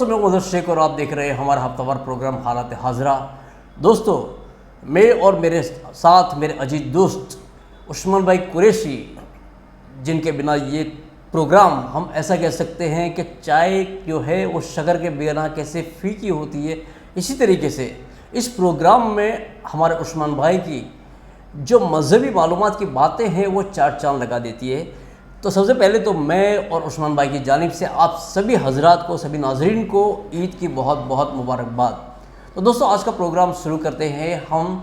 دوستوں میں مظہر شیخ اور آپ دیکھ رہے ہیں ہمارا ہفتہ وار پروگرام حالات حاضرہ۔ دوستوں میں اور میرے ساتھ میرے عزیز دوست عثمان بھائی قریشی، جن کے بنا یہ پروگرام ہم ایسا کہہ سکتے ہیں کہ چائے جو ہے وہ شکر کے بنا کیسے پھیکی ہوتی ہے، اسی طریقے سے اس پروگرام میں ہمارے عثمان بھائی کی جو مذہبی معلومات کی باتیں ہیں وہ چار چاند لگا دیتی ہے۔ تو سب سے پہلے تو میں اور عثمان بھائی کی جانب سے آپ سبھی حضرات کو، سبھی ناظرین کو عید کی بہت بہت مبارکباد۔ تو دوستو آج کا پروگرام شروع کرتے ہیں ہم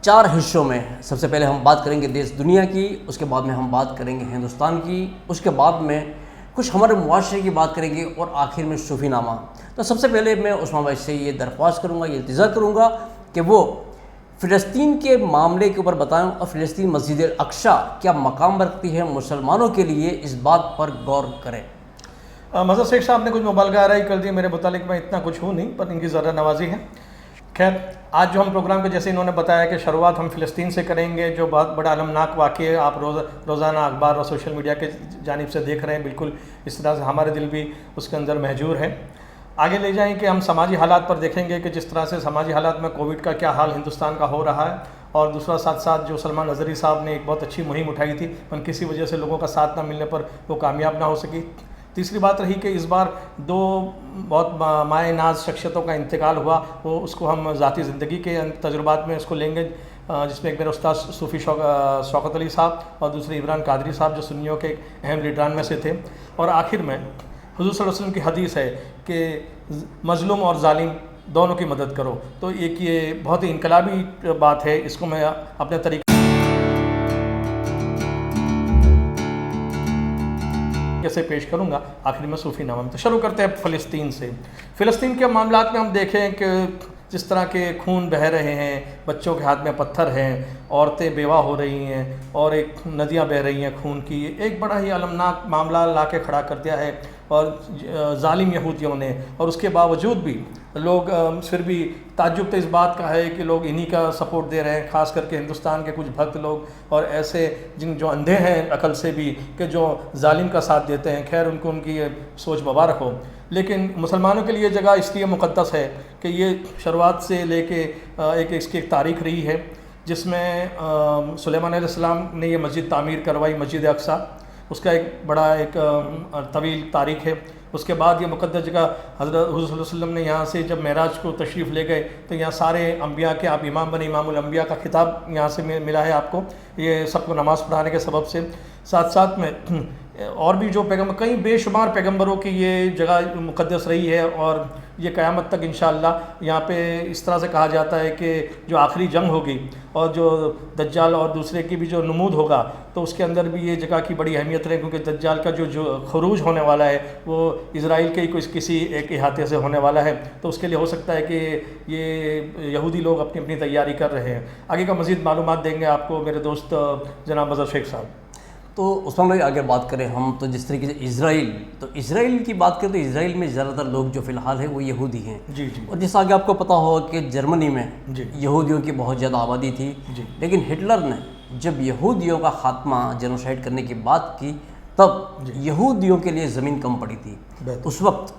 4 حصوں میں۔ سب سے پہلے ہم بات کریں گے دیش دنیا کی، اس کے بعد میں ہم بات کریں گے ہندوستان کی، اس کے بعد میں کچھ ہمارے معاشرے کی بات کریں گے اور آخر میں صوفی نامہ۔ تو سب سے پہلے میں عثمان بھائی سے یہ درخواست کروں گا، یہ التجا کروں گا کہ وہ فلسطین کے معاملے کے اوپر بتائیں اور فلسطین مسجد الاقصی کیا مقام رکھتی ہے مسلمانوں کے لیے، اس بات پر غور کریں۔ مظہر شیخ صاحب نے کچھ مبالغہ آرائی کر دی میرے متعلق، میں اتنا کچھ ہوں نہیں، پر ان کی ذرا نوازی ہے۔ خیر، آج جو ہم پروگرام کے جیسے انہوں نے بتایا کہ شروعات ہم فلسطین سے کریں گے، جو بہت بڑا المناک واقعہ آپ روزانہ اخبار اور سوشل میڈیا کے جانب سے دیکھ رہے ہیں، بالکل اس طرح سے ہمارے دل بھی اس کے اندر محجور ہیں۔ آگے لے جائیں کہ ہم سماجی حالات پر دیکھیں گے کہ جس طرح سے سماجی حالات میں کووڈ کا کیا حال ہندوستان کا ہو رہا ہے، اور دوسرا ساتھ ساتھ جو سلمان اظہری صاحب نے ایک بہت اچھی مہم اٹھائی تھی، پر کسی وجہ سے لوگوں کا ساتھ نہ ملنے پر وہ کامیاب نہ ہو سکی۔ تیسری بات رہی کہ اس بار 2 بہت مائع ناز شخصیتوں کا انتقال ہوا، وہ اس کو ہم ذاتی زندگی کے تجربات میں اس کو لیں گے، جس میں ایک میرے استاد صوفی شوکت علی صاحب اور دوسرے عمران قادری صاحب جو سنیوں کے ایک اہم لیڈران میں سے تھے۔ اور آخر میں حضور صلی اللہ علیہ وسلم کی حدیث ہے کہ مظلوم اور ظالم دونوں کی مدد کرو، تو ایک یہ بہت ہی انقلابی بات ہے، اس کو میں اپنے طریقے سے پیش کروں گا آخر میں صوفی نامہ میں۔ تو شروع کرتے ہیں فلسطین سے۔ فلسطین کے معاملات میں ہم دیکھیں کہ جس طرح کے خون بہہ رہے ہیں، بچوں کے ہاتھ میں پتھر ہیں، عورتیں بیوہ ہو رہی ہیں اور ایک ندیاں بہہ رہی ہیں خون کی، ایک بڑا ہی المناک معاملہ لا کے کھڑا کر دیا ہے اور ظالم یہودیوں نے۔ اور اس کے باوجود بھی لوگ پھر بھی تعجب تو اس بات کا ہے کہ لوگ انہی کا سپورٹ دے رہے ہیں، خاص کر کے ہندوستان کے کچھ بھکت لوگ اور ایسے جو اندھے ہیں عقل سے بھی، کہ جو ظالم کا ساتھ دیتے ہیں۔ خیر، ان کو ان کی سوچ مبارک ہو، لیکن مسلمانوں کے لیے جگہ اس لیے مقدس ہے کہ یہ شروعات سے لے کے اس کی ایک تاریخ رہی ہے، جس میں سلیمان علیہ السلام نے یہ مسجد تعمیر کروائی، مسجد اقصی، اس کا ایک بڑا ایک طویل تاریخ ہے۔ اس کے بعد یہ مقدس جگہ حضرت حضور صلی اللہ علیہ وسلم نے یہاں سے جب معراج کو تشریف لے گئے تو یہاں سارے انبیاء کے آپ امام بنے، امام الانبیاء کا خطاب یہاں سے ملا ہے آپ کو، یہ سب کو نماز پڑھانے کے سبب سے۔ ساتھ ساتھ میں اور بھی جو پیغمبر، کئی بے شمار پیغمبروں کی یہ جگہ مقدس رہی ہے، اور یہ قیامت تک انشاءاللہ یہاں پہ اس طرح سے کہا جاتا ہے کہ جو آخری جنگ ہوگی اور جو دجال اور دوسرے کی بھی جو نمود ہوگا، تو اس کے اندر بھی یہ جگہ کی بڑی اہمیت رہے، کیونکہ دجال کا جو خروج ہونے والا ہے وہ اسرائیل کے کسی ایک احاطے سے ہونے والا ہے، تو اس کے لیے ہو سکتا ہے کہ یہ یہودی لوگ اپنی اپنی تیاری کر رہے ہیں۔ آگے کا مزید معلومات دیں گے آپ کو میرے دوست جناب مظہر شیخ صاحب۔ تو عثمان بھائی آگے بات کریں ہم، تو جس طریقے سے اسرائیل کی بات کریں تو اسرائیل میں زیادہ تر لوگ جو فی الحال ہے وہ یہودی ہیں۔ جی جی۔ اور جس آگے آپ کو پتہ ہوگا کہ جرمنی میں یہودیوں کی بہت زیادہ آبادی تھی، لیکن ہٹلر نے جب یہودیوں کا خاتمہ جینوسائیڈ کرنے کی بات کی تب یہودیوں کے لیے زمین کم پڑی تھی۔ اس وقت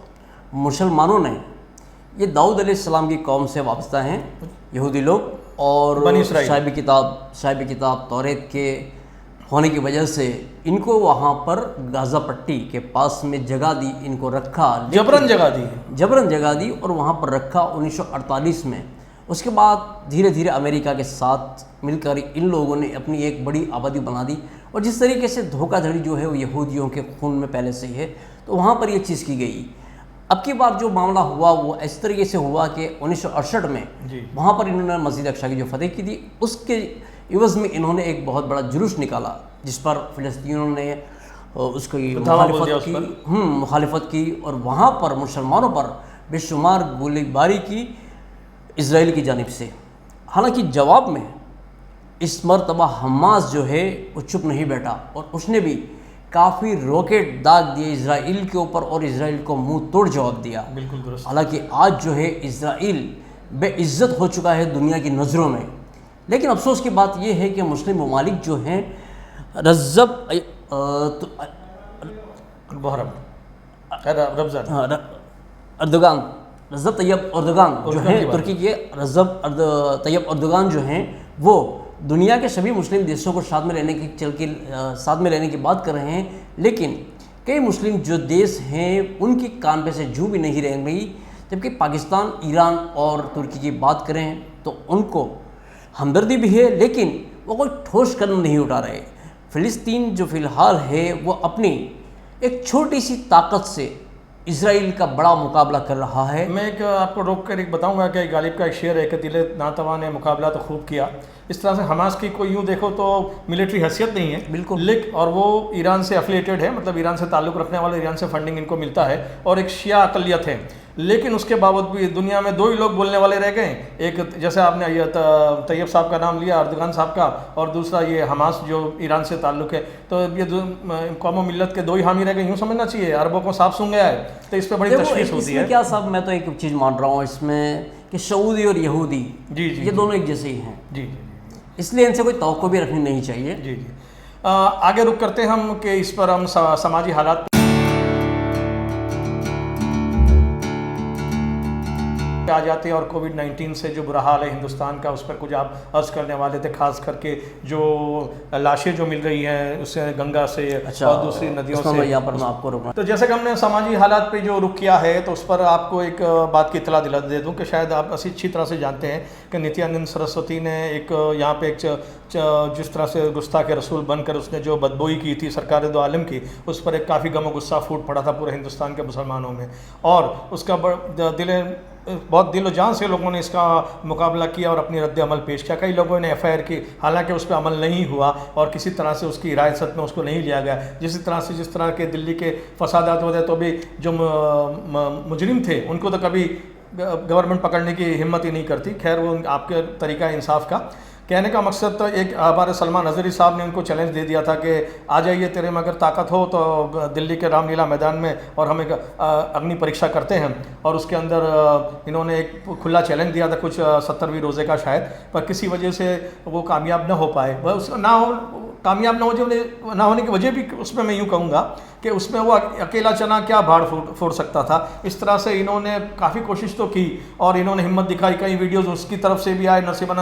مسلمانوں نے، یہ داؤد علیہ السلام کی قوم سے وابستہ ہیں یہودی لوگ، اور صاحب کتاب توریت کے ہونے کی وجہ سے ان کو وہاں پر غازہ پٹی کے پاس میں جگہ دی، ان کو رکھا، جبرن جگہ دی اور وہاں پر رکھا 1948 میں۔ اس کے بعد دھیرے دھیرے امریکہ کے ساتھ مل کر ان لوگوں نے اپنی ایک بڑی آبادی بنا دی، اور جس طریقے سے دھوکہ دھڑی جو ہے وہ یہودیوں کے خون میں پہلے سے ہی ہے، تو وہاں پر یہ چیز کی گئی۔ اب کی بار جو معاملہ ہوا وہ اس طریقے سے ہوا کہ 1968 میں وہاں پر انہوں نے مسجد اقصی کی جو فتح کی تھی، اس کے عوض میں انہوں نے ایک بہت بڑا جلوس نکالا، جس پر فلسطینیوں نے اس کی مخالفت کی اور وہاں پر مسلمانوں پر بے شمار گولی باری کی اسرائیل کی جانب سے۔ حالانکہ جواب میں اس مرتبہ حماس جو ہے وہ چپ نہیں بیٹھا، اور اس نے بھی کافی راکٹ داغ دیے اسرائیل کے اوپر اور اسرائیل کو منہ توڑ جواب دیا۔ بالکل درست۔ حالانکہ آج جو ہے اسرائیل بے عزت ہو چکا ہے دنیا کی نظروں میں، لیکن افسوس کی بات یہ ہے کہ مسلم ممالک جو ہیں اردوغان، رجب طیب اردوغان جو ہیں ترکی کے رجب طیب اردوغان جو ہیں، وہ دنیا کے سبھی مسلم دیشوں کو ساتھ میں لینے کی بات کر رہے ہیں، لیکن کئی مسلم جو دیش ہیں ان کی کان پہ سے جو بھی نہیں رہ گئی. جبکہ پاکستان، ایران اور ترکی کی بات کریں تو ان کو ہمدردی بھی ہے، لیکن وہ کوئی ٹھوس قدم نہیں اٹھا رہے. فلسطین جو فی الحال ہے وہ اپنی ایک چھوٹی سی طاقت سے اسرائیل کا بڑا مقابلہ کر رہا ہے. میں ایک آپ کو روک کر ایک بتاؤں گا کہ غالب کا ایک شعر ہے کہ دل ناتواں نے مقابلہ تو خوب کیا. اس طرح سے حماس کی کوئی یوں دیکھو تو ملٹری حیثیت نہیں ہے بالکل، لیکن اور وہ ایران سے افیلیٹڈ ہے، مطلب ایران سے تعلق رکھنے والے، ایران سے فنڈنگ ان کو ملتا ہے، اور ایک شیعہ اقلیت ہے. لیکن اس کے باوجود بھی دنیا میں دو ہی لوگ بولنے والے رہ گئے. ایک جیسے آپ نے طیب صاحب کا نام لیا، اردوغان صاحب کا، اور دوسرا یہ حماس جو ایران سے تعلق ہے. تو یہ قوم و ملت کے دو ہی حامی رہ گئے، یوں سمجھنا چاہیے. عربوں کو صاف سن گیا ہے، تو اس پہ بڑی تشویش ہوتی ہے. کیا صاحب میں تو ایک چیز مان رہا ہوں اس میں کہ سعودی اور یہودی یہ دونوں ایک جیسے ہی ہیں. جی، اس لیے ان سے کوئی توقع بھی رکھنی نہیں چاہیے. جی. آگے رک کرتے ہیں ہم کہ اس پر ہم سماجی حالات آ جاتے ہیں، اور کووڈ-19 سے جو برا حال ہے ہندوستان کا اس پر کچھ آپ عرض کرنے والے تھے، خاص کر کے جو لاشیں جو مل رہی ہیں اس سے گنگا سے اور دوسری ندیوں سے. یہاں پر میں آپ کو روکنا تو جیسے کہ ہم نے سماجی حالات پہ جو رخ کیا ہے تو اس پر آپ کو ایک بات کی اطلاع دے دوں کہ شاید آپ اچھی طرح سے جانتے ہیں کہ نتیانند سرسوتی نے ایک یہاں پہ ایک جس طرح سے گستاخ رسول بن کر اس نے جو بدبوئی کی تھی سرکار دو عالم کی، اس پر ایک کافی غم و غصہ پھوٹ پڑا تھا پورے ہندوستان کے مسلمانوں میں، اور اس کا بہت دل و جان سے لوگوں نے اس کا مقابلہ کیا اور اپنی رد عمل پیش کیا. کئی لوگوں نے ایف آئی آر کی، حالانکہ اس پہ عمل نہیں ہوا اور کسی طرح سے اس کی حراست میں اس کو نہیں لیا گیا. جس طرح کے دلی کے فسادات ہوتے تو بھی جو مجرم تھے ان کو تو کبھی گورنمنٹ پکڑنے کی ہمت ہی نہیں کرتی. خیر وہ آپ کے طریقہ انصاف کا کہنے کا مقصد تو ایک ہمارے سلمان نظری صاحب نے ان کو چیلنج دے دیا تھا کہ آ جائیے، تیرے میں اگر طاقت ہو تو دلی کے رام لیلا میدان میں اور ہم ایک اگنی پریکشا کرتے ہیں. اور اس کے اندر انہوں نے ایک کھلا چیلنج دیا تھا کچھ 70ویں روزے کا شاید، پر کسی وجہ سے وہ کامیاب نہ ہو پائے. کامیاب نہ ہونے کی وجہ بھی اس میں یوں کہوں گا کہ اس میں وہ اکیلا چنا کیا بھاڑ پھوڑ سکتا تھا. اس طرح سے انہوں نے کافی کوشش تو کی اور انہوں نے ہمت دکھائی. کئی ویڈیوز اس کی طرف سے بھی آئے، نصیباً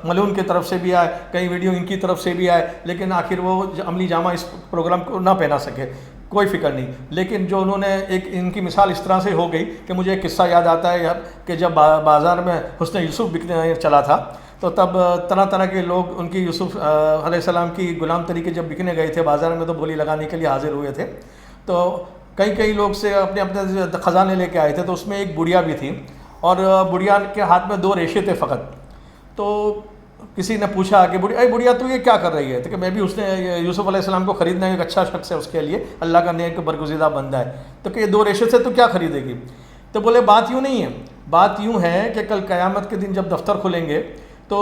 ملون کی طرف سے بھی آئے، کئی ویڈیو ان کی طرف سے بھی آئے، لیکن آخر وہ عملی جامہ اس پروگرام کو نہ پہنا سکے. کوئی فکر نہیں. لیکن جو انہوں نے ایک ان کی مثال اس طرح سے ہو گئی کہ مجھے ایک قصہ یاد آتا ہے کہ جب بازار میں حسن یوسف بکنے چلا تھا تو تب طرح طرح کے لوگ ان کی یوسف علیہ السلام کی غلام طریقے جب بکنے گئے تھے بازار میں تو بولی لگانے کے لیے حاضر ہوئے تھے. تو کئی لوگ سے اپنے خزانے لے کے آئے تھے. تو اس میں ایک بڑھیا بھی تھی اور بڑھیا کے ہاتھ میں 2 ریشے تھے فقط. تو کسی نے پوچھا کہ بڑھیا تو یہ کیا کر رہی ہے؟ تو کہ میں بھی اس نے یوسف علیہ السلام کو خریدنا ایک اچھا شخص ہے اس کے لیے، اللہ کا نیک برگزیدہ بندہ ہے. تو کہ یہ 2 ریشے سے تو کیا خریدے گی؟ تو بولے بات یوں نہیں ہے، بات یوں ہے کہ کل قیامت کے دن جب دفتر کھلیں گے تو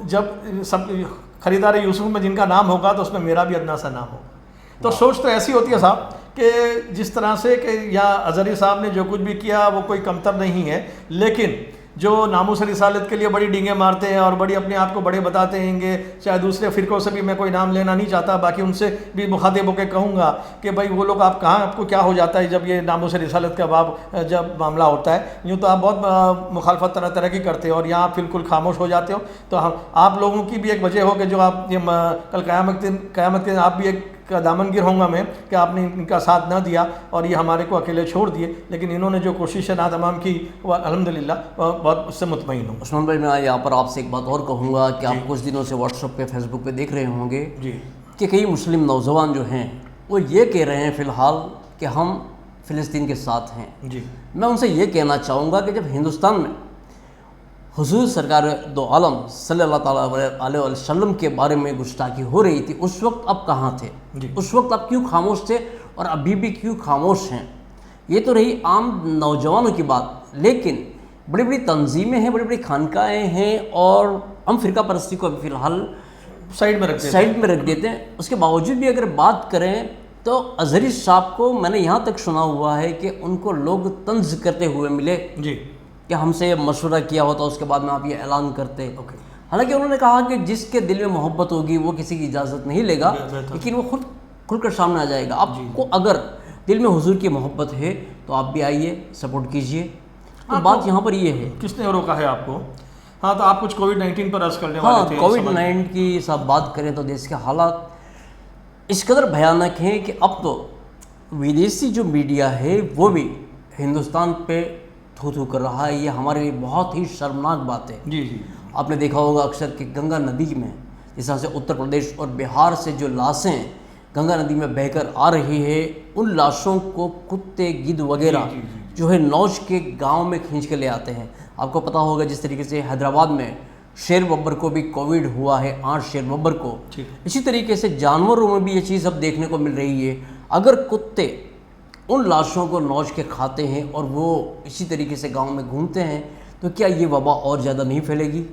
جب سب خریدار یوسف میں جن کا نام ہوگا تو اس میں میرا بھی ادنا سا نام ہوگا. تو سوچ تو ایسی ہوتی ہے صاحب کہ جس طرح سے کہ یا اظہری صاحب نے جو کچھ بھی کیا وہ کوئی کمتر نہیں ہے، لیکن جو ناموس رسالت کے لیے بڑی ڈینگیں مارتے ہیں اور بڑی اپنے آپ کو بڑے بتاتے ہیں گے، چاہے دوسرے فرقوں سے بھی میں کوئی نام لینا نہیں چاہتا، باقی ان سے بھی مخاطب ہو کے کہوں گا کہ بھائی وہ لوگ آپ کہاں، آپ کو کیا ہو جاتا ہے جب یہ ناموس رسالت کا باب جب معاملہ ہوتا ہے. یوں تو آپ بہت مخالفت طرح کی کرتے ہو اور یہاں آپ بالکل خاموش ہو جاتے ہو. تو آپ لوگوں کی بھی ایک وجہ ہو کہ جو آپ یہ کل قیامت کے دن آپ بھی ایک کا دامن گیر ہوں گا میں کہ آپ نے ان کا ساتھ نہ دیا اور یہ ہمارے کو اکیلے چھوڑ دیے. لیکن انہوں نے جو کوشش ناتمام کی وہ الحمدللہ بہت اس سے مطمئن ہوں. عثمان بھائی میں یہاں پر آپ سے ایک بات اور کہوں گا کہ آپ کچھ دنوں سے واٹس ایپ پہ فیس بک پہ دیکھ رہے ہوں گے کہ کئی مسلم نوجوان جو ہیں وہ یہ کہہ رہے ہیں فی الحال کہ ہم فلسطین کے ساتھ ہیں. میں ان سے یہ کہنا چاہوں گا کہ جب ہندوستان میں حضور سرکار دو عالم صلی اللہ تعالیٰ علیہ وسلم کے بارے میں گستاخی ہو رہی تھی اس وقت آپ کہاں تھے؟ اس وقت آپ کیوں خاموش تھے اور ابھی بھی کیوں خاموش ہیں؟ یہ تو رہی عام نوجوانوں کی بات، لیکن بڑی بڑی تنظیمیں ہیں، بڑی بڑی خانقاہیں ہیں اور ہم فرقہ پرستی کو ابھی فی الحال سائڈ میں رکھ دیتے ہیں. اس کے باوجود بھی اگر بات کریں تو اظہری صاحب کو میں نے یہاں تک سنا ہوا ہے کہ ان کو لوگ طنز کرتے ہوئے ملے کہ ہم سے مشورہ کیا ہوتا اس کے بعد میں آپ یہ اعلان کرتے. حالانکہ انہوں نے کہا کہ جس کے دل میں محبت ہوگی وہ کسی کی اجازت نہیں لے گا، لیکن وہ خود کھل کر سامنے آ جائے گا. آپ کو اگر دل میں حضور کی محبت ہے تو آپ بھی آئیے، سپورٹ کیجیے. تو بات یہاں پر یہ ہے. کس نے روکا ہے آپ کو؟ ہاں تو آپ کچھ کووڈ-19 پر عرض کرنے والے تھے. کووڈ-19 کی سب بات کریں تو دیش کے حالات اس قدر بھیانک ہیں کہ اب تو ودیشی جو میڈیا ہے وہ بھی ہندوستان پہ تھو تھو کر رہا ہے. یہ ہمارے لیے بہت ہی شرمناک بات ہے. جی جی آپ نے دیکھا ہوگا اکثر کہ گنگا ندی میں جس طرح سے اتر پردیش اور بہار سے جو لاشیں گنگا ندی میں بہہ کر آ رہی ہے، ان لاشوں کو کتے گدھ وغیرہ جو ہے نوش کے گاؤں میں کھینچ کے لے آتے ہیں. آپ کو پتہ ہوگا جس طریقے سے حیدرآباد میں شیر ببر کو بھی کووڈ ہوا ہے، 8 شیر ببر کو. اسی طریقے سے جانوروں میں بھی یہ چیز اب دیکھنے کو مل رہی ہے. اگر کتے ان لاشوں کو نوچ کے کھاتے ہیں اور وہ اسی طریقے سے گاؤں میں گھومتے ہیں تو کیا یہ وبا اور زیادہ نہیں پھیلے گی؟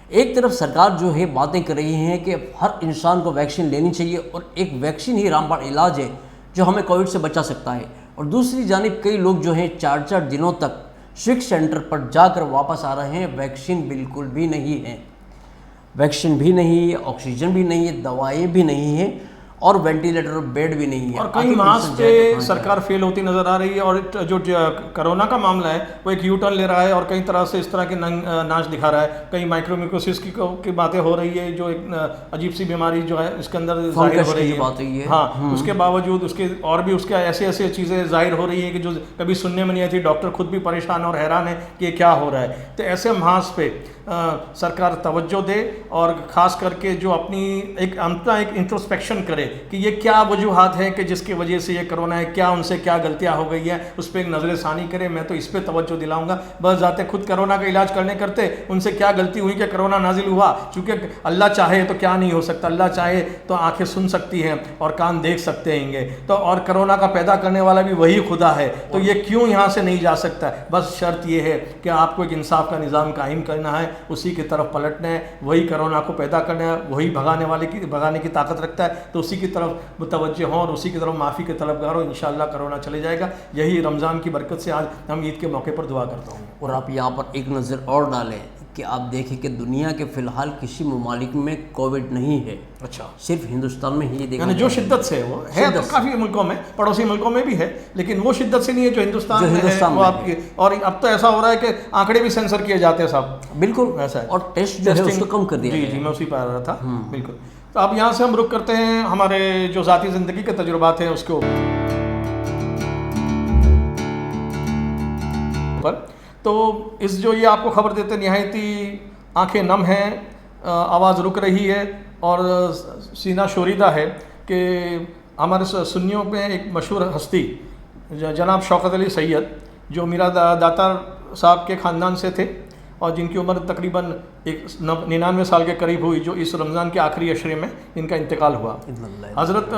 ایک طرف سرکار جو ہے باتیں کر رہی ہیں کہ ہر انسان کو ویکسین لینی چاہیے اور ایک ویکسین ہی رام باڑ علاج ہے جو ہمیں کووڈ سے بچا سکتا ہے، اور دوسری جانب کئی لوگ جو ہیں 4 دنوں تک سویک سینٹر پر جا کر واپس آ رہے ہیں. ویکسین بالکل بھی نہیں ہے، ویکسین بھی نہیں ہے، آکسیجن بھی نہیں ہے، دوائیں بھی نہیں ہیں اور وینٹیلیٹر بیڈ بھی نہیں ہے. اور کئی ماس پہ سرکار فیل ہوتی نظر آ رہی ہے. اور جو کرونا کا معاملہ ہے وہ ایک یو ٹرن لے رہا ہے اور کئی طرح سے اس طرح کے ناچ دکھا رہا ہے. کئی مائکرومیکوسس کی باتیں ہو رہی ہے جو ایک عجیب سی بیماری جو ہے اس کے اندر ظاہر ہو رہی ہے. ہاں اس کے باوجود اس کے اور بھی اس کے ایسے چیزیں ظاہر ہو رہی ہیں کہ جو کبھی سننے میں نہیں آئی تھی. ڈاکٹر خود بھی پریشان اور حیران ہے کہ یہ کیا ہو رہا ہے. تو ایسے محاذ پہ سرکار توجہ دے اور خاص کر کے جو اپنی ایک انٹروسپیکشن کرے کہ یہ کیا وجوہات ہیں کہ جس کی وجہ سے یہ کرونا ہے، کیا ان سے کیا غلطیاں ہو گئی ہیں، اس پہ ایک نظر ثانی کرے. میں تو اس پہ توجہ دلاؤں گا. بس ذاتے خود کرونا کا علاج کرتے ان سے کیا غلطی ہوئی کہ کرونا نازل ہوا. چونکہ اللہ چاہے تو کیا نہیں ہو سکتا، اللہ چاہے تو آنکھیں سن سکتی ہیں اور کان دیکھ سکتے ہیں گے. تو اور کرونا کا پیدا کرنے والا بھی وہی خدا ہے. تو یہ کیوں یہاں سے نہیں جا سکتا؟ بس شرط یہ ہے کہ آپ کو ایک انصاف کا نظام قائم کرنا ہے، اسی کی طرف پلٹنا ہے. وہی کرونا کو پیدا کرنا ہے، وہی بھگانے کی طاقت رکھتا ہے. تو اسی کی طرف متوجہ ہوں اور اسی کی طرف معافی کے طلبگار ہوں. انشاءاللہ کرونا چلے جائے گا. یہی رمضان کی برکت سے آج ہم عید کے موقع پر دعا کرتا ہوں. اور آپ یہاں پر ایک نظر اور ڈالیں کہ آپ دیکھیں کہ دنیا کے فی الحال کسی ممالک میں کووڈ نہیں ہے. اچھا، صرف ہندوستان میں ہی یہ دیکھا یعنی جو شدت سے وہ ہے تو کافی ملکوں میں، پڑوسی ملکوں میں بھی ہے، لیکن وہ شدت سے نہیں ہے جو ہندوستان میں ہے. وہ آپ کی اور اب تو ایسا ہو رہا ہے کہ آنکڑے بھی سینسر کیے جاتے ہیں صاحب. بالکل ایسا ہے. اور ٹیسٹ جو ہے اس کو کم کر دیا. جی میں اسی پہ آ رہا تھا. بالکل. تو اب یہاں سے ہم رک کرتے ہیں ہمارے جو ذاتی زندگی کے تجربات ہیں اس کو پر. تو اس جو یہ آپ کو خبر دیتے نہایت ہی آنکھیں نم ہیں، آواز رک رہی ہے اور سینہ شوریدہ ہے کہ ہمارے سنیوں میں ایک مشہور ہستی جناب شوکت علی سید جو میرا داتار صاحب کے خاندان سے تھے اور جن کی عمر تقریباً 99 سال کے قریب ہوئی، جو اس رمضان کے آخری عشرے میں ان کا انتقال ہوا. حضرت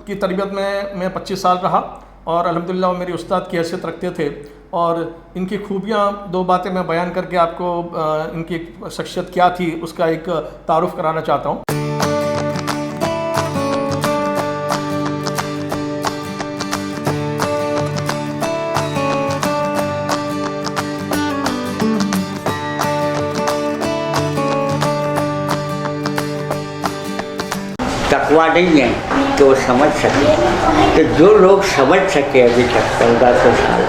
کی تربیت میں 25 سال رہا اور الحمدللہ وہ میری استاد کی حیثیت رکھتے تھے. اور ان کی خوبیاں 2 باتیں میں بیان کر کے آپ کو ان کی شخصیت کیا تھی اس کا ایک تعارف کرانا چاہتا ہوں. تقویٰ نہیں ہے کہ وہ سمجھ سکے. تو جو لوگ سمجھ سکے ابھی تک 1400 سال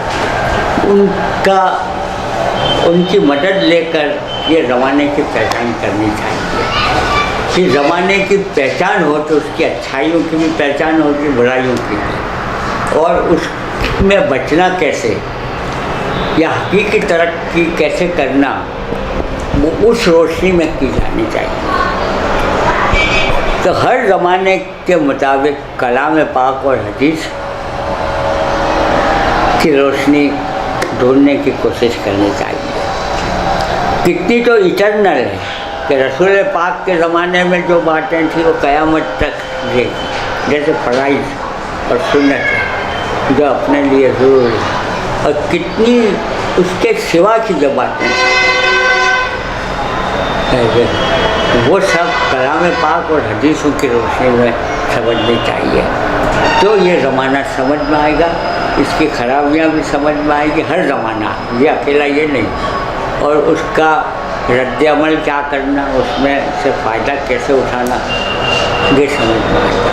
ان کی مدد لے کر یہ زمانے کی پہچان کرنی چاہیے. کہ زمانے کی پہچان ہو تو اس کی اچھائیوں کی بھی پہچان ہوگی، برائیوں کی بھی، اور اس میں بچنا کیسے یا حقیقی ترقی کیسے کرنا وہ اس روشنی میں کی جانی چاہیے. تو ہر زمانے کے مطابق کلام پاک اور حدیث کی روشنی ڈھونڈنے کی کوشش کرنی چاہیے. کتنی تو ایٹرنل ہے کہ رسول پاک کے زمانے میں جو باتیں تھیں وہ قیامت تک رہے گی، جیسے فرائض اور سنت ہے جو اپنے لیے ضرور ہے، اور کتنی اس کے سوا کی جو باتیں وہ سب کلام پاک اور حدیثوں کی روشنی میں سمجھنی چاہیے. تو یہ زمانہ سمجھ میں آئے گا، اس کی خرابیاں بھی سمجھ میں آئے گی. ہر زمانہ، یہ اکیلا یہ نہیں، اور اس کا رد عمل کیا کرنا، اس میں سے فائدہ کیسے اٹھانا، یہ سمجھ میں آئے گا.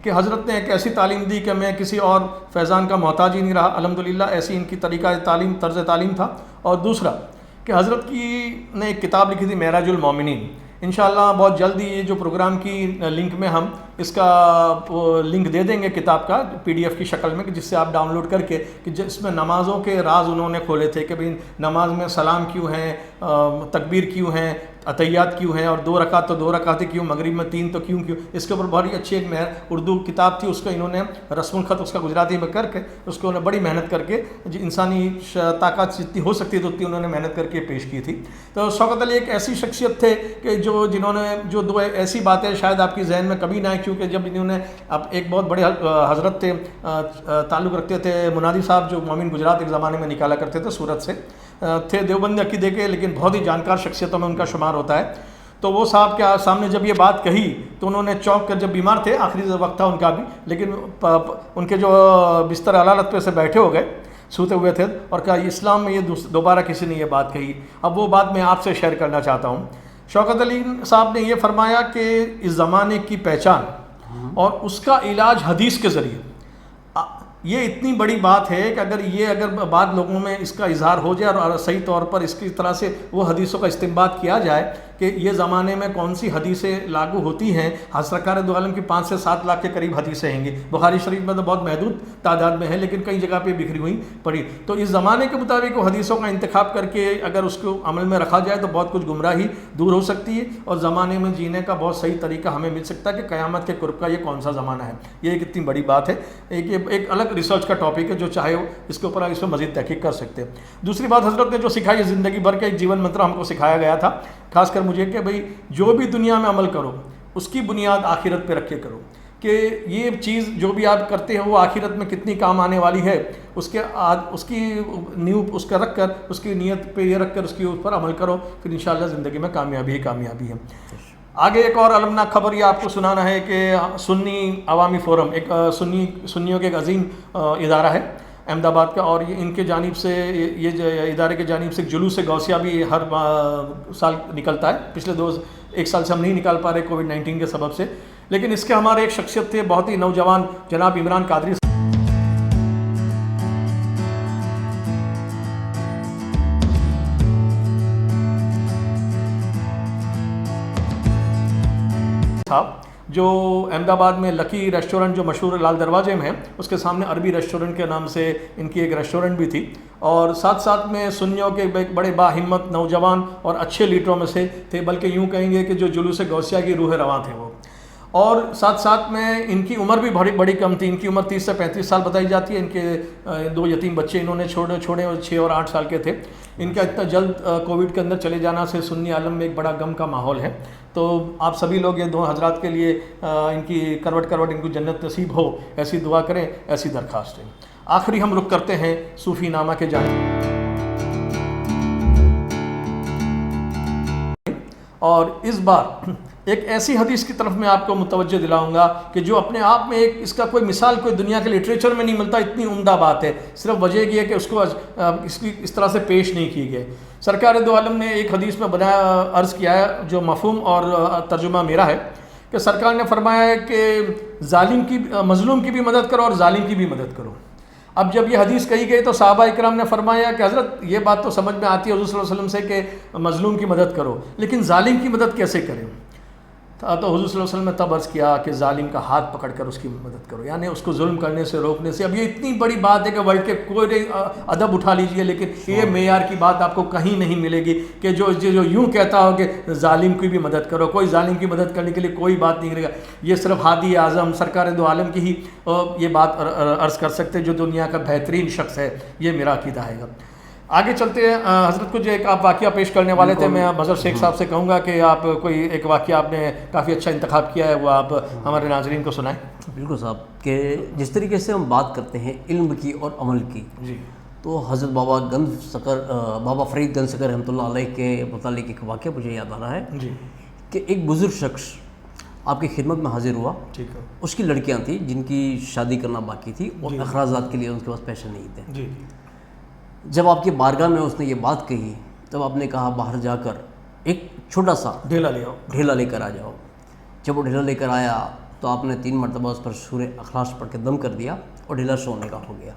کہ حضرت نے ایک ایسی تعلیم دی کہ میں کسی اور فیضان کا محتاج ہی نہیں رہا الحمدللہ، ایسی ان کی طریقہ تعلیم، طرز تعلیم تھا. اور دوسرا کہ حضرت نے ایک کتاب لکھی تھی معراج المومنین. انشاءاللہ بہت جلدی یہ جو پروگرام کی لنک میں ہم اس کا لنک دے دیں گے کتاب کا PDF کی شکل میں، کہ جس سے آپ ڈاؤن لوڈ کر کے، کہ جس میں نمازوں کے راز انہوں نے کھولے تھے کہ بھئی نماز میں سلام کیوں ہیں، تکبیر کیوں ہیں، عطیات کیوں ہیں، اور 2 رکعت تو 2 رکعتیں کیوں، مغرب میں 3 تو کیوں، اس کے اوپر بڑی اچھی ایک اردو کتاب تھی. اس کا انہوں نے رسم الخط اس کا گجراتی میں کر کے اس کو انہوں نے بڑی محنت کر کے انسانی طاقت جتنی ہو سکتی ہے اتنی انہوں نے محنت کر کے پیش کی تھی. تو شوکت علی ایک ایسی شخصیت تھے کہ جنہوں نے جو 2 ایسی باتیں شاید آپ کی ذہن میں کبھی نہ آئی، کیونکہ جب انہوں نے اب ایک بہت بڑے حضرت تھے، تعلق رکھتے تھے منادی صاحب جو مومن گجرات ایک زمانے میں نکالا کرتے تھے سورت سے، تھے دیوبند عقیدے کے لیکن بہت ہی جانکار شخصیتوں میں ان کا شمار ہوتا ہے. تو وہ صاحب کے سامنے جب یہ بات کہی تو انہوں نے چونک کر، جب بیمار تھے آخری وقت تھا ان کا بھی، لیکن ان کے جو بستر علالت پہ سے بیٹھے ہو گئے، سوتے ہوئے تھے، اور کہا اسلام میں یہ دوبارہ کسی نے یہ بات کہی. اب وہ بات میں آپ سے شیئر کرنا چاہتا ہوں. شوکت علی صاحب نے یہ فرمایا کہ اس زمانے کی پہچان اور اس کا علاج حدیث کے ذریعے، یہ اتنی بڑی بات ہے کہ اگر بعض لوگوں میں اس کا اظہار ہو جائے اور صحیح طور پر اس کی طرح سے وہ حدیثوں کا استنباط کیا جائے کہ یہ زمانے میں کون سی حدیثیں لاگو ہوتی ہیں. حضرت سرکار دو عالم کی 5 سے 7 لاکھ کے قریب حدیثیں ہیں گی. بخاری شریف میں تو بہت محدود تعداد میں ہے لیکن کئی جگہ پہ بکھری ہوئی پڑی. تو اس زمانے کے مطابق وہ حدیثوں کا انتخاب کر کے اگر اس کو عمل میں رکھا جائے تو بہت کچھ گمراہی دور ہو سکتی ہے اور زمانے میں جینے کا بہت صحیح طریقہ ہمیں مل سکتا ہے کہ قیامت کے قرب کا یہ کون سا زمانہ ہے. یہ ایک اتنی بڑی بات ہے. ایک الگ ریسرچ کا ٹاپک ہے جو چاہے اس کے اوپر اس میں مزید تحقیق کر سکتے ہیں. دوسری بات حضرت نے جو سکھائی زندگی بھر کا ایک جیون منتر ہم کو سکھایا گیا تھا خاص کر مجھے کہ بھئی جو بھی دنیا میں عمل کرو اس کی بنیاد آخرت پہ رکھ کے کرو کہ یہ چیز جو بھی آپ کرتے ہیں وہ آخرت میں کتنی کام آنے والی ہے اس کی نیو اس کا رکھ کر اس کی نیت پہ یہ رکھ کر اس کے اوپر عمل کرو پھر انشاءاللہ زندگی میں کامیابی ہی کامیابی ہے. آگے ایک اور المناک خبر یہ آپ کو سنانا ہے کہ سنی عوامی فورم ایک سنیوں کے ایک عظیم ادارہ ہے احمد آباد کا اور یہ ان کے جانب سے یہ ادارے کے جانب سے جلوس غوثیہ بھی ہر سال نکلتا ہے. پچھلے 1 سال سے ہم نہیں نکال پا رہے کووڈ-19 کے سبب سے, لیکن اس کے ہمارے ایک شخصیت تھے بہت ہی نوجوان جناب عمران قادری صاحب جو احمد آباد میں لکی ریسٹورنٹ جو مشہور لال دروازے میں ہے اس کے سامنے عربی ریسٹورنٹ کے نام سے ان کی ایک ریسٹورنٹ بھی تھی اور ساتھ ساتھ میں سنیوں کے ایک بڑے باہمت نوجوان اور اچھے لیڈروں میں سے تھے, بلکہ یوں کہیں گے کہ جو جلوس غوثیہ کی روح رواں تھے وہ. اور ساتھ ساتھ میں ان کی عمر بھی بڑی کم تھی, ان کی عمر 30 سے 35 سال بتائی جاتی ہے. ان کے 2 یتیم بچے انہوں نے چھوڑے 6 اور 8 سال کے تھے. ان کا اتنا جلد کووڈ کے اندر چلے جانا سے سنی عالم میں ایک بڑا غم کا ماحول ہے. تو آپ سبھی لوگ یہ 2 حضرات کے لیے ان کی کروٹ ان کو جنت نصیب ہو ایسی دعا کریں, ایسی درخواست ہے. آخری ہم رخ کرتے ہیں صوفی نامہ کے جانب اور اس بار ایک ایسی حدیث کی طرف میں آپ کو متوجہ دلاؤں گا کہ جو اپنے آپ میں ایک اس کا کوئی مثال کوئی دنیا کے لٹریچر میں نہیں ملتا, اتنی عمدہ بات ہے. صرف وجہ یہ ہے کہ اس کو اس طرح سے پیش نہیں کی گئی. سرکار دو عالم نے ایک حدیث میں عرض کیا ہے جو مفہوم اور ترجمہ میرا ہے کہ سرکار نے فرمایا ہے کہ مظلوم کی بھی مدد کرو اور ظالم کی بھی مدد کرو. اب جب یہ حدیث کہی گئی تو صحابہ اکرام نے فرمایا کہ حضرت یہ بات تو سمجھ میں آتی ہے حضور صلی اللہ علیہ وسلم سے کہ مظلوم کی مدد کرو, لیکن ظالم کی مدد کیسے کریں؟ تو حضور صلی اللہ علیہ وسلم نے تب عرض کیا کہ ظالم کا ہاتھ پکڑ کر اس کی مدد کرو, یعنی اس کو ظلم کرنے سے روکنے سے. اب یہ اتنی بڑی بات ہے کہ ورلڈ کے کوئی ادب اٹھا لیجئے لیکن یہ معیار کی بات آپ کو کہیں نہیں ملے گی کہ جو یوں کہتا ہو کہ ظالم کی بھی مدد کرو. کوئی ظالم کی مدد کرنے کے لیے کوئی بات نہیں کرے گا. یہ صرف ہادی اعظم سرکار دو عالم کی ہی یہ بات عرض کر سکتے جو دنیا کا بہترین شخص ہے. یہ میرا عقیدہ ہے. آگے چلتے ہیں. حضرت کو جو ایک آپ واقعہ پیش کرنے والے تھے, میں مظہر شیخ صاحب سے کہوں گا کہ آپ کوئی ایک واقعہ آپ نے کافی اچھا انتخاب کیا ہے وہ آپ ہمارے ناظرین کو سنائیں. بالکل صاحب, کہ جس طریقے سے ہم بات کرتے ہیں علم کی اور عمل کی, جی تو حضرت بابا فرید گنج سکر رحمۃ اللہ علیہ کے متعلق ایک واقعہ مجھے یاد آ رہا ہے جی کہ ایک بزرگ شخص آپ کی خدمت میں حاضر ہوا. ٹھیک ہے. اس کی لڑکیاں تھیں جن کی شادی کرنا باقی تھی اور اخراجات کے لیے ان کے پاس پیسے نہیں تھے. جی جب آپ کی بارگاہ میں اس نے یہ بات کہی تب آپ نے کہا باہر جا کر ایک چھوٹا سا ڈھیلا لے آؤ, ڈھیلا لے کر آ جاؤ. جب وہ ڈھیلا لے کر آیا تو آپ نے 3 مرتبہ اس پر سورہ اخلاص پڑھ کے دم کر دیا اور ڈھیلا سونے کا ہو گیا،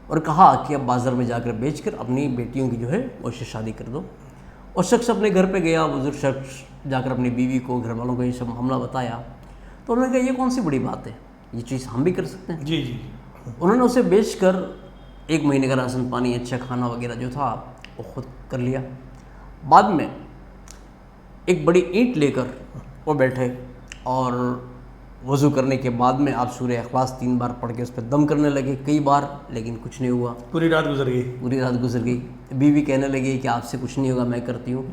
اور کہا کہ اب بازار میں جا کر بیچ کر اپنی بیٹیوں کی جو ہے وہ سے شادی کر دو۔ اور شخص اپنے گھر پہ گیا، بزرگ شخص جا کر اپنی بیوی کو، گھر والوں کو یہ سب معاملہ بتایا، تو انہوں نے کہا یہ کون سی بڑی بات ہے، یہ چیز ہم بھی کر سکتے ہیں۔ جی جی انہوں نے اسے بیچ کر 1 مہینے کا راشن پانی، اچھا کھانا وغیرہ جو تھا وہ خود کر لیا۔ بعد میں ایک بڑی اینٹ لے کر وہ بیٹھے اور وضو کرنے کے بعد میں آپ سورہ اخلاص 3 بار پڑھ کے اس پہ دم کرنے لگے، کئی بار، لیکن کچھ نہیں ہوا۔ پوری رات گزر گئی۔ پوری رات گزر گئی۔ بیوی کہنے لگی کہ آپ سے کچھ نہیں ہوگا، میں کرتی ہوں۔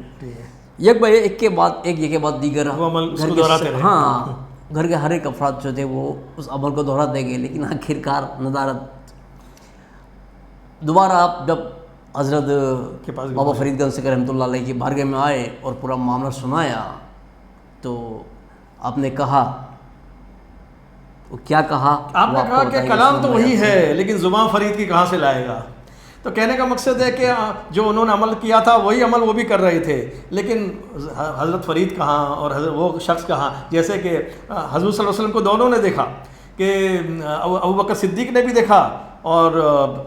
ایک کے بعد دیگر وہ عمل اس کو دہراتے رہے۔ ہاں، گھر کے ہر ایک افراد جو تھے وہ اس عمل کو دہراتے گئے، لیکن آخرکار ندارت دوبارہ آپ جب حضرت بابا فرید گنج سکر رحمۃ اللہ علیہ کی بارگاہ میں آئے اور پورا معاملہ سنایا، تو آپ نے کہا، وہ کیا کہا؟ آپ نے کہا کہ کلام تو وہی ہے لیکن زبان فرید کی کہاں سے لائے گا؟ تو کہنے کا مقصد ہے کہ جو انہوں نے عمل کیا تھا وہی عمل وہ بھی کر رہے تھے، لیکن حضرت فرید کہاں اور وہ شخص کہاں؟ جیسے کہ حضور صلی اللہ علیہ وسلم کو دونوں نے دیکھا، کہ ابو بکر صدیق نے بھی دیکھا اور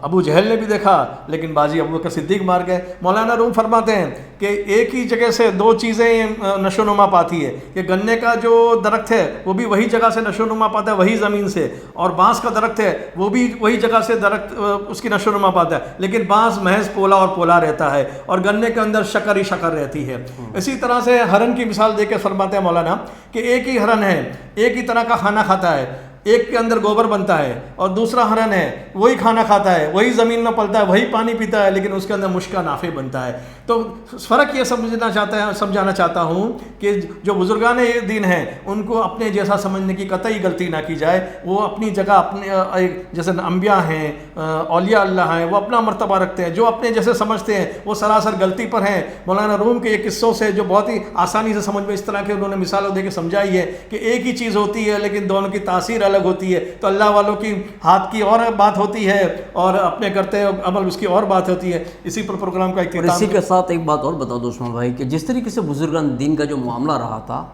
ابو جہل نے بھی دیکھا، لیکن بازی ابو بکر صدیق مار گئے۔ مولانا روم فرماتے ہیں کہ ایک ہی جگہ سے 2 چیزیں نشو نما پاتی ہے، کہ گنے کا جو درخت ہے وہ بھی وہی جگہ سے نشو نما پاتا ہے، وہی زمین سے، اور بانس کا درخت ہے وہ بھی وہی جگہ سے درخت اس کی نشو نما پاتا ہے، لیکن بانس محض پولا اور پولا رہتا ہے اور گنے کے اندر شکر ہی شکر رہتی ہے۔ اسی طرح سے ہرن کی مثال دے کے فرماتے ہیں مولانا کہ ایک ہی ہرن ہے، ایک ہی طرح کا کھانا کھاتا ہے، ایک کے اندر گوبر بنتا ہے، اور دوسرا ہرن ہے وہی کھانا کھاتا ہے، وہی زمین میں پلتا ہے، وہی پانی پیتا ہے، لیکن اس کے اندر مشک کا نافع بنتا ہے۔ تو فرق یہ سمجھانا چاہتا ہوں کہ جو بزرگان دین ہیں ان کو اپنے جیسا سمجھنے کی قطعی غلطی نہ کی جائے۔ وہ اپنی جگہ اپنے جیسے انبیاء ہیں، اولیاء اللہ ہیں، وہ اپنا مرتبہ رکھتے ہیں، جو اپنے جیسے سمجھتے ہیں وہ سراسر غلطی پر ہیں۔ مولانا روم کے یہ قصوں سے جو بہت ہی آسانی سے سمجھ میں اس طرح کے انہوں نے مثالوں دے کے سمجھائی ہے کہ ایک ہی چیز ہوتی ہے لیکن دونوں کی تاثیر الگ ہوتی ہے۔ تو اللہ والوں کی ہاتھ کی اور بات ہوتی ہے اور اپنے کرتے عمل اس کی اور بات ہوتی ہے۔ اسی پر پروگرام کا اختتام۔ اور اسی کے ساتھ ایک بات اور بتا دو عثمان بھائی کہ جس طریقے سے بزرگان دین کا جو معاملہ رہا تھا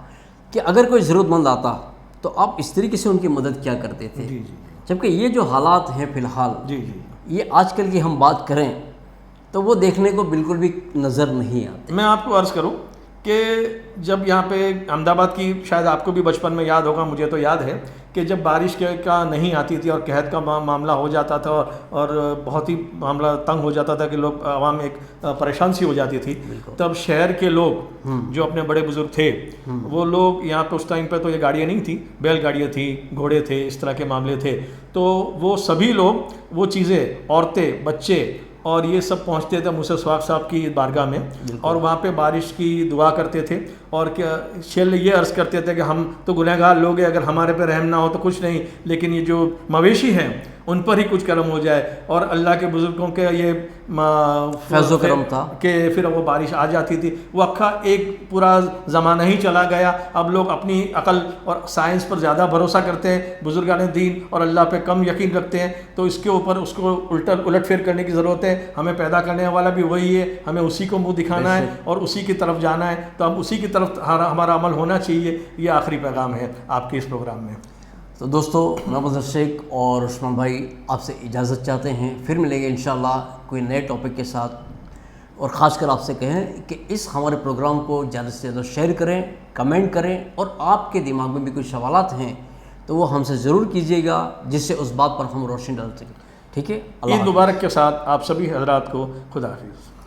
کہ اگر کوئی ضرورت مند آتا تو آپ اس طریقے سے ان کی مدد کیا کرتے تھے، جبکہ یہ جو حالات ہیں فی الحال یہ آج کل کی ہم بات کریں تو وہ دیکھنے کو بالکل بھی نظر نہیں آتے۔ میں آپ کو عرض کروں کہ جب یہاں پہ احمد آباد کی، شاید آپ کو بھی بچپن میں یاد ہوگا، مجھے تو یاد ہے کہ جب بارش کا نہیں آتی تھی اور قحط کا معاملہ ہو جاتا تھا اور بہت ہی معاملہ تنگ ہو جاتا تھا کہ لوگ عوام ایک پریشان سی ہو جاتی تھی، تب شہر کے لوگ جو اپنے بڑے بزرگ تھے وہ لوگ یہاں پہ اس ٹائم پہ تو یہ گاڑیاں نہیں تھیں، بیل گاڑیاں تھیں، گھوڑے تھے، اس طرح کے معاملے تھے، تو وہ سبھی لوگ وہ چیزیں، عورتیں، بچے اور یہ سب پہنچتے تھے موسیٰ سواگ صاحب کی بارگاہ میں اور وہاں پہ بارش کی دعا کرتے تھے اور یہ عرض کرتے تھے کہ ہم تو گنہگار لوگ ہیں، اگر ہمارے پہ رحم نہ ہو تو کچھ نہیں، لیکن یہ جو مویشی ہیں ان پر ہی کچھ کرم ہو جائے۔ اور اللہ کے بزرگوں کے یہ فیض و کرم تھا کہ پھر وہ بارش آ جاتی تھی۔ وہ اکھا ایک پورا زمانہ ہی چلا گیا۔ اب لوگ اپنی عقل اور سائنس پر زیادہ بھروسہ کرتے ہیں، بزرگان دین اور اللہ پہ کم یقین رکھتے ہیں، تو اس کے اوپر اس کو الٹ پھیر کرنے کی ضرورت ہے۔ ہمیں پیدا کرنے والا بھی وہی ہے، ہمیں اسی کو منہ دکھانا ہے اور اسی کی طرف جانا ہے، تو اب اسی کی طرف ہمارا عمل ہونا چاہیے۔ یہ آخری پیغام ہے آپ کے اس پروگرام میں۔ تو دوستو، میں مظہر شیخ اور عثمان بھائی آپ سے اجازت چاہتے ہیں، پھر ملیں گے انشاءاللہ کوئی نئے ٹاپک کے ساتھ، اور خاص کر آپ سے کہیں کہ اس ہمارے پروگرام کو زیادہ سے زیادہ شیئر کریں، کمنٹ کریں، اور آپ کے دماغ میں بھی کوئی سوالات ہیں تو وہ ہم سے ضرور کیجیے گا، جس سے اس بات پر ہم روشنی ڈال سکیں۔ ٹھیک ہے، عید مبارک کے ساتھ آپ سبھی حضرات کو خدا حافظ۔